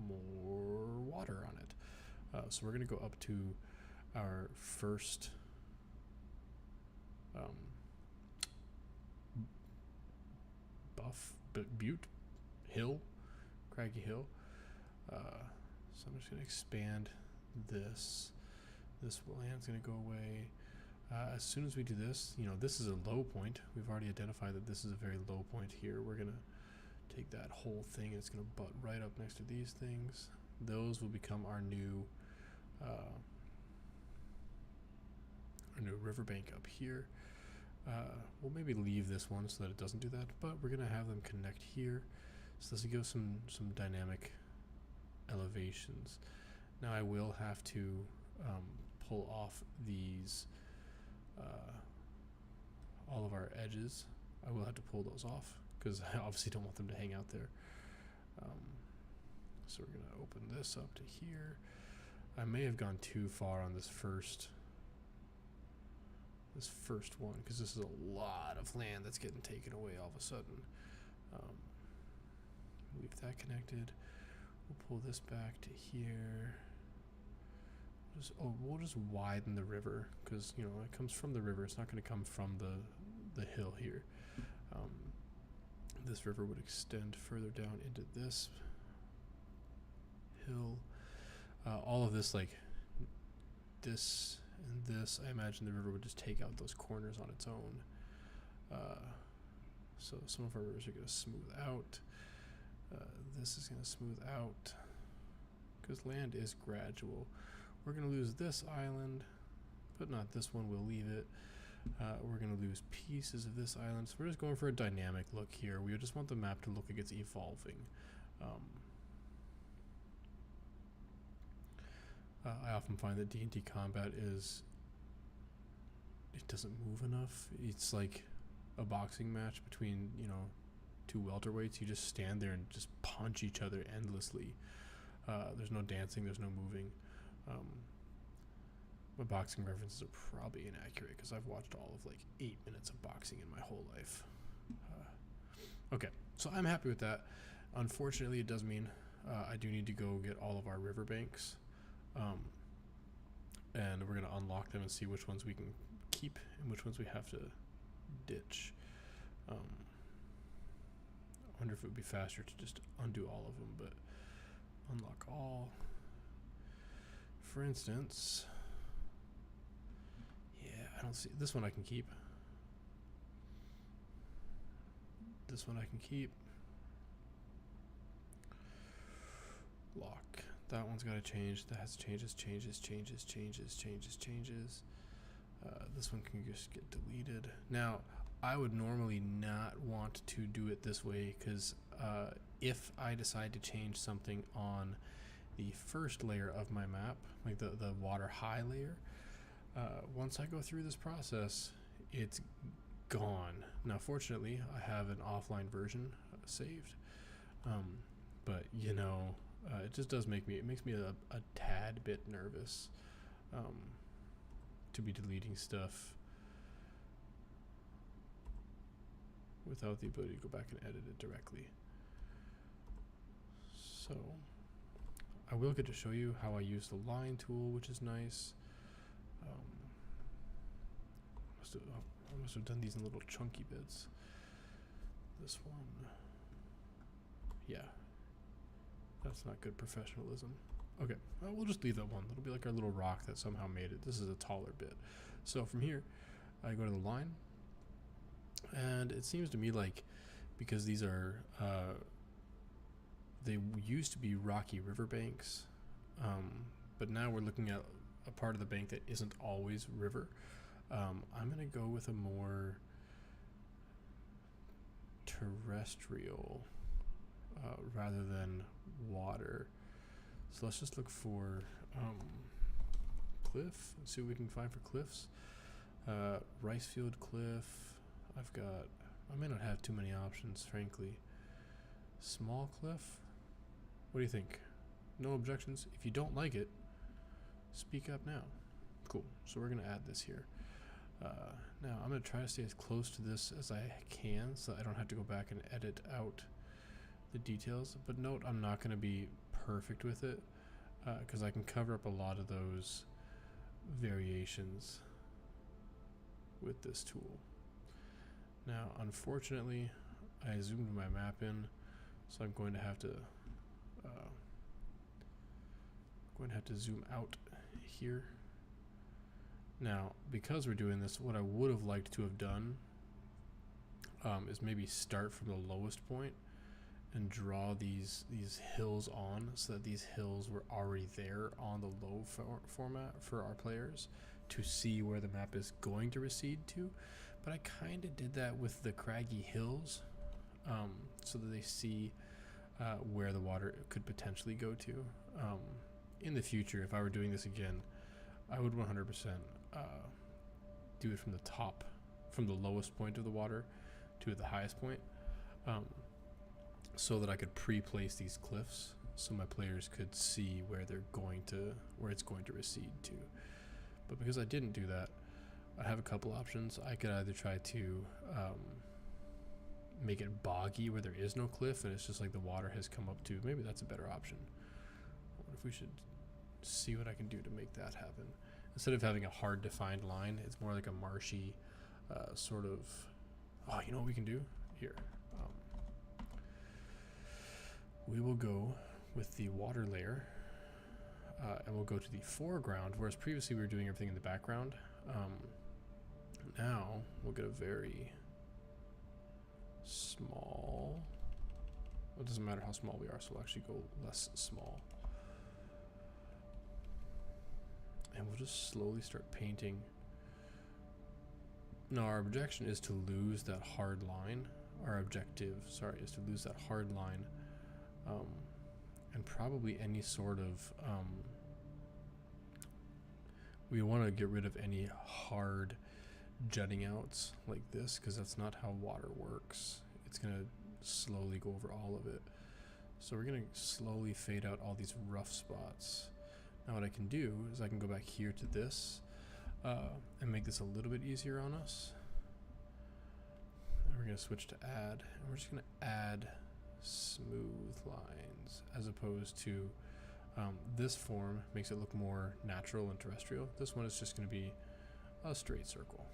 more water on it. So we're going to go up to our first craggy hill. So I'm just going to expand this. This land's going to go away. As soon as we do this, this is a low point. We've already identified that this is a very low point here. We're going to take that whole thing and it's going to butt right up next to these things. Those will become our new riverbank up here. We'll maybe leave this one so that it doesn't do that, but we're going to have them connect here. So this will give some dynamic elevations. Now I will have to pull off these, all of our edges. I will have to pull those off because I obviously don't want them to hang out there. So we're going to open this up to here. I may have gone too far on this first one because this is a lot of land that's getting taken away all of a sudden. Leave that connected. We'll pull this back to here. We'll just widen the river because it comes from the river. It's not going to come from the hill here. This river would extend further down into this hill. All of this, like this and this, I imagine the river would just take out those corners on its own. So some of our rivers are going to smooth out. This is going to smooth out because land is gradual. We're going to lose this island, but not this one. We'll leave it. We're going to lose pieces of this island. So we're just going for a dynamic look here. We just want the map to look like it's evolving. I often find that D&D combat it doesn't move enough. It's like a boxing match between, two welterweights. You just stand there and just punch each other endlessly. There's no dancing, there's no moving. My boxing references are probably inaccurate because I've watched all of 8 minutes of boxing in my whole life. Okay, so I'm happy with that. Unfortunately, it does mean I do need to go get all of our riverbanks. And we're going to unlock them and see which ones we can keep and which ones we have to ditch. I wonder if it would be faster to just undo all of them, but unlock all. For instance, yeah, I don't see this one. I can keep. This one I can keep. Lock. That one's got to change. That has changes. This one can just get deleted. Now, I would normally not want to do it this way because if I decide to change something on the first layer of my map, like the water high layer, once I go through this process, it's gone. Now, fortunately, I have an offline version saved, but you know, it just does make me, it makes me a tad bit nervous to be deleting stuff without the ability to go back and edit it directly. So I will get to show you how I use the line tool, which is nice. I must have done these in little chunky bits. This one, yeah, that's not good professionalism. Okay, we'll just leave that one. It'll be like our little rock that somehow made it. This is a taller bit. So from here, I go to the line, and it seems to me like, because these are, they used to be rocky riverbanks, but now we're looking at a part of the bank that isn't always river. I'm going to go with a more terrestrial rather than water. So let's just look for cliff and see what we can find for cliffs. Ricefield cliff. I may not have too many options, frankly. Small cliff. What do you think? No objections? If you don't like it, speak up now. Cool. So we're going to add this here. Now I'm going to try to stay as close to this as I can so I don't have to go back and edit out the details. But note, I'm not going to be perfect with it because I can cover up a lot of those variations with this tool. Now, unfortunately, I zoomed my map in, so I'm going to have to zoom out here. Now, because we're doing this, what I would have liked to have done is maybe start from the lowest point and draw these hills on, so that these hills were already there on the low format for our players to see where the map is going to recede to. But I kind of did that with the craggy hills, so that they see where the water could potentially go to. In the future, if I were doing this again, I would 100% do it from the top, from the lowest point of the water to the highest point, so that I could pre-place these cliffs so my players could see where it's going to recede to. But because I didn't do that, I have a couple options. I could either try to make it boggy where there is no cliff and it's just like the water has come up to. Maybe that's a better option. What if we should see what I can do to make that happen? Instead of having a hard defined line, it's more like a marshy sort of, oh, you know what we can do? Here. We will go with the water layer and we'll go to the foreground, whereas previously we were doing everything in the background. Now we'll get a very small, well, it doesn't matter how small we are, so we'll actually go less small. And we'll just slowly start painting. Now our objection is to lose that hard line. Our objective, sorry, is to lose that hard line. And probably any sort of, we want to get rid of any hard jutting outs like this, because that's not how water works. It's going to slowly go over all of it. So we're going to slowly fade out all these rough spots. Now what I can do is I can go back here to this and make this a little bit easier on us. And we're going to switch to add, and we're just going to add smooth lines as opposed to this form makes it look more natural and terrestrial. This one is just going to be a straight circle.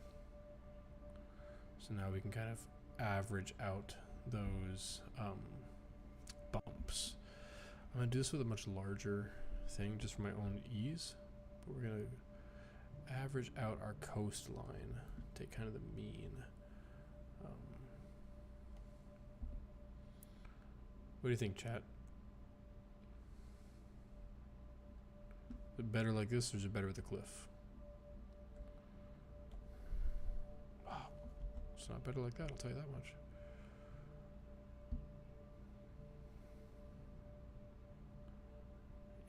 So now we can kind of average out those bumps. I'm going to do this with a much larger thing just for my own ease. But we're going to average out our coastline, take kind of the mean. What do you think, chat? Is it better like this, or is it better with the cliff? Wow, it's not better like that, I'll tell you that much.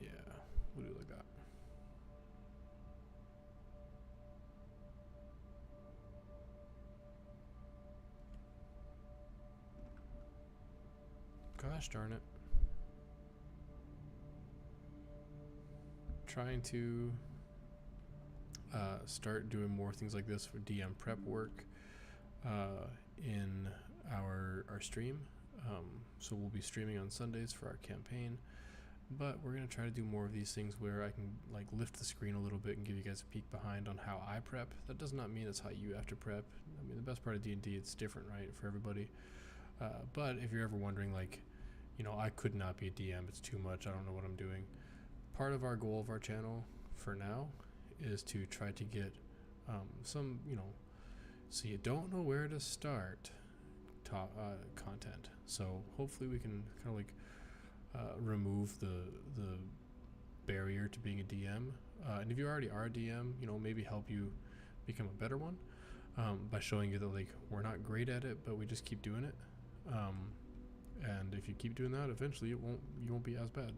Yeah, we'll do it like that. Gosh darn it. Trying to start doing more things like this for DM prep work in our stream. So we'll be streaming on Sundays for our campaign, but we're going to try to do more of these things where I can like lift the screen a little bit and give you guys a peek behind on how I prep. That does not mean that's how you have to prep. I mean, the best part of D&D, it's different, right, for everybody. But if you're ever wondering, like, you know, I could not be a DM, it's too much, I don't know what I'm doing. Part of our goal of our channel for now is to try to get some, you know, so you don't know where to start content. So hopefully we can kind of like remove the barrier to being a DM. And if you already are a DM, you know, maybe help you become a better one by showing you that like we're not great at it, but we just keep doing it. And if you keep doing that, eventually you won't be as bad.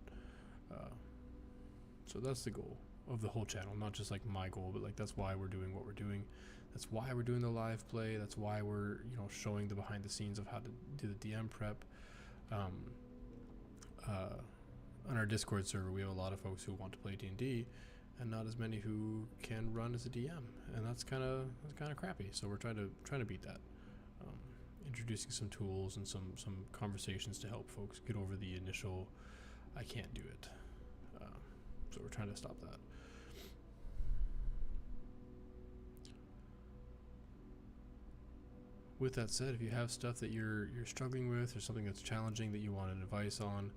So that's the goal of the whole channel, not just like my goal, but like that's why we're doing what we're doing. That's why we're doing the live play. That's why we're, you know, showing the behind the scenes of how to do the DM prep. On our Discord server, we have a lot of folks who want to play D&D, and not as many who can run as a DM, and that's kind of crappy. So we're trying to beat that. Introducing some tools and some conversations to help folks get over the initial I can't do it. So we're trying to stop that. With that said, if you have stuff that you're struggling with or something that's challenging that you want an advice on,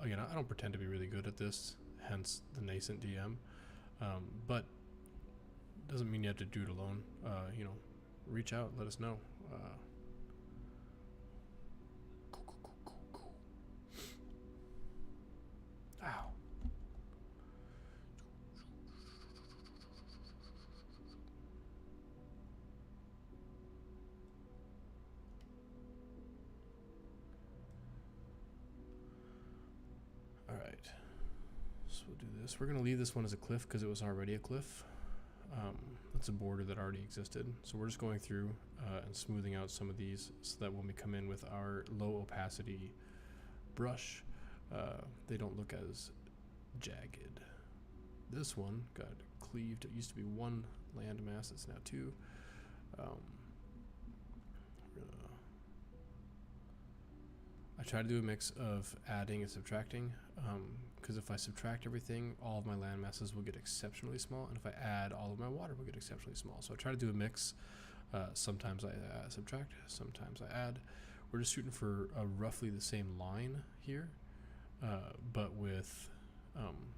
again, I don't pretend to be really good at this, hence the nascent DM, but doesn't mean you have to do it alone. You know, reach out, let us know. Ow. All right, so we'll do this. We're going to leave this one as a cliff because it was already a cliff. That's a border that already existed. So we're just going through and smoothing out some of these so that when we come in with our low opacity brush, they don't look as jagged. This one got cleaved. It used to be one landmass, it's now two. I try to do a mix of adding and subtracting, because if I subtract everything, all of my land masses will get exceptionally small, and if I add, all of my water will get exceptionally small. So I try to do a mix. Sometimes I subtract, sometimes I add. We're just shooting for roughly the same line here, but with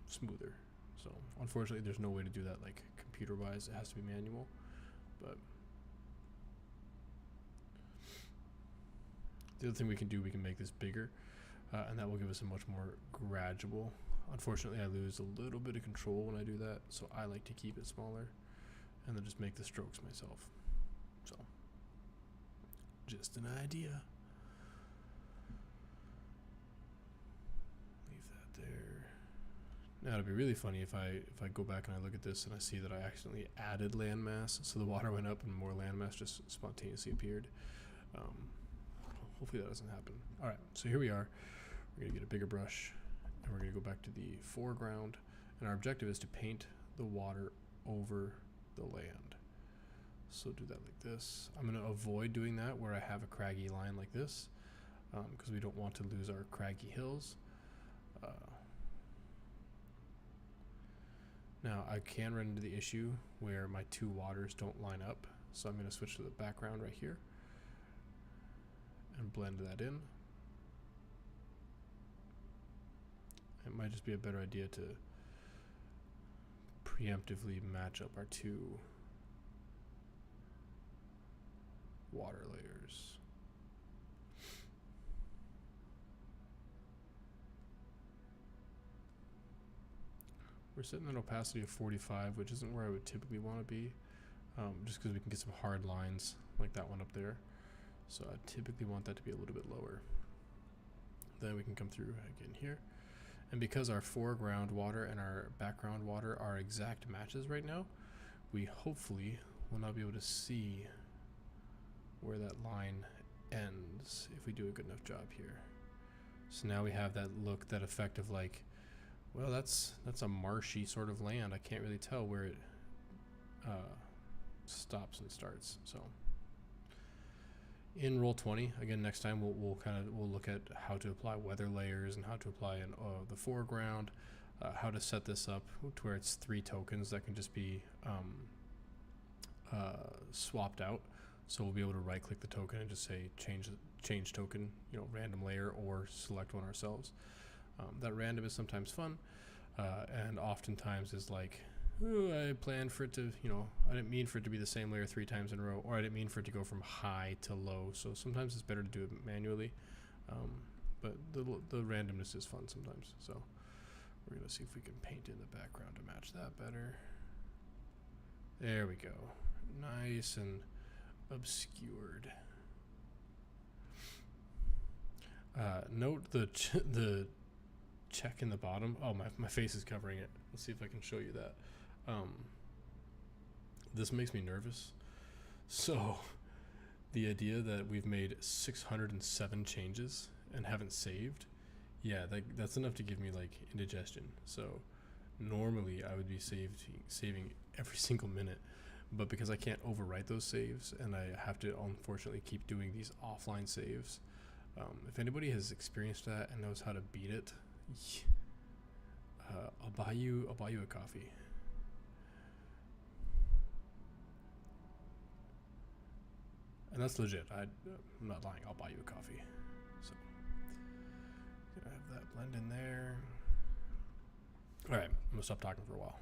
smoother. So unfortunately, there's no way to do that like computer-wise. It has to be manual, but the other thing we can do, we can make this bigger, and that will give us a much more gradual. Unfortunately, I lose a little bit of control when I do that, so I like to keep it smaller and then just make the strokes myself. So, just an idea. Leave that there. Now it'd be really funny if I go back and I look at this and I see that I accidentally added landmass, so the water went up and more landmass just spontaneously appeared. Hopefully that doesn't happen. All right, so here we are. We're gonna get a bigger brush and we're gonna go back to the foreground, and our objective is to paint the water over the land. So do that like this. I'm gonna avoid doing that where I have a craggy line like this, because we don't want to lose our craggy hills. Now I can run into the issue where my two waters don't line up, so I'm going to switch to the background right here and blend that in. It might just be a better idea to preemptively match up our two water layers. We're setting an opacity of 45, which isn't where I would typically want to be, just because we can get some hard lines like that one up there. So I typically want that to be a little bit lower. Then we can come through again here. And because our foreground water and our background water are exact matches right now, we hopefully will not be able to see where that line ends if we do a good enough job here. So now we have that look, that effect of like, well, that's a marshy sort of land. I can't really tell where it stops and starts. So in Roll20, again, next time we'll look at how to apply weather layers and how to apply the foreground, how to set this up to where it's 3 tokens that can just be swapped out. So we'll be able to right-click the token and just say change token, random layer, or select one ourselves. That random is sometimes fun, and oftentimes is like, ooh, I planned for it to, I didn't mean for it to be the same layer 3 times in a row, or I didn't mean for it to go from high to low. So sometimes it's better to do it manually, but the randomness is fun sometimes. So we're gonna see if we can paint in the background to match that better. There we go, nice and obscured. Note the check in the bottom. Oh, my face is covering it. Let's see if I can show you that. This makes me nervous. So the idea that we've made 607 changes and haven't saved, yeah, that's enough to give me like indigestion. So normally I would be saving every single minute, but because I can't overwrite those saves and I have to unfortunately keep doing these offline saves, if anybody has experienced that and knows how to beat it, I'll buy you a coffee. And that's legit. I'm not lying. I'll buy you a coffee. So gonna have that blend in there. All right, I'm gonna stop talking for a while.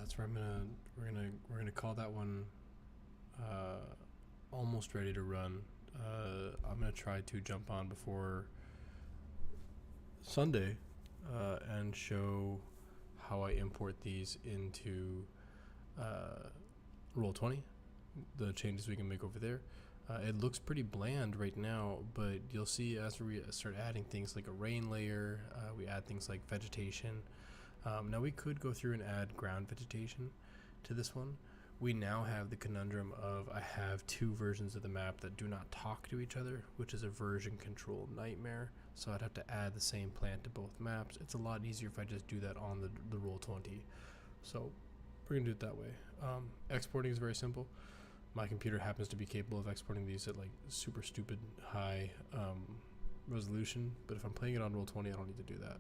that's where we're gonna call that one almost ready to run. I'm gonna try to jump on before Sunday and show how I import these into Roll20, the changes we can make over there. It looks pretty bland right now, but you'll see as we start adding things like a rain layer, we add things like vegetation. Now we could go through and add ground vegetation to this one. We now have the conundrum of I have two versions of the map that do not talk to each other, which is a version control nightmare. So I'd have to add the same plant to both maps. It's a lot easier if I just do that on the Roll20. So we're gonna do it that way. Exporting is very simple. My computer happens to be capable of exporting these at like super stupid high resolution, but if I'm playing it on Roll20, I don't need to do that.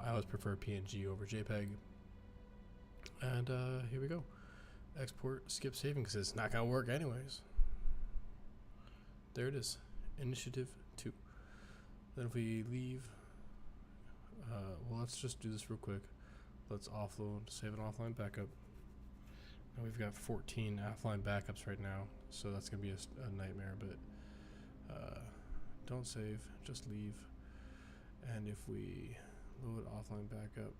I always prefer PNG over JPEG. And here we go. Export, skip saving because it's not gonna work anyways. There it is, initiative 2. Then if we leave, well, let's just do this real quick. Let's offload, save an offline backup. Now we've got 14 offline backups right now, so that's gonna be a nightmare, but don't save, just leave. And if we load offline backup,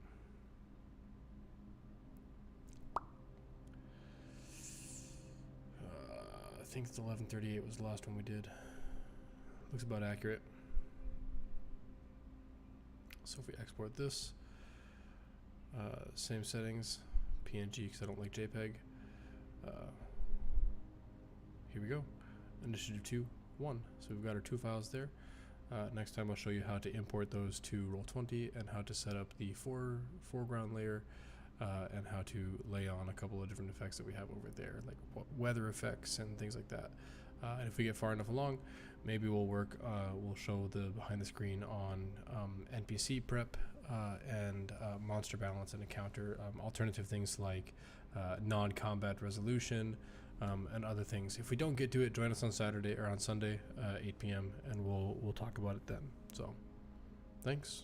I think it's 11:38 was the last one we did. Looks about accurate. So if we export this, same settings, PNG because I don't like JPEG. Here we go, initiative 2, 1. So we've got our 2 files there. Next time I'll show you how to import those to Roll20 and how to set up the foreground layer and how to lay on a couple of different effects that we have over there, like weather effects and things like that. And if we get far enough along, maybe we'll show the behind the screen on NPC prep and monster balance and encounter, alternative things like non-combat resolution and other things. If we don't get to it, join us on Saturday or on Sunday 8 p.m. and we'll talk about it then. So thanks.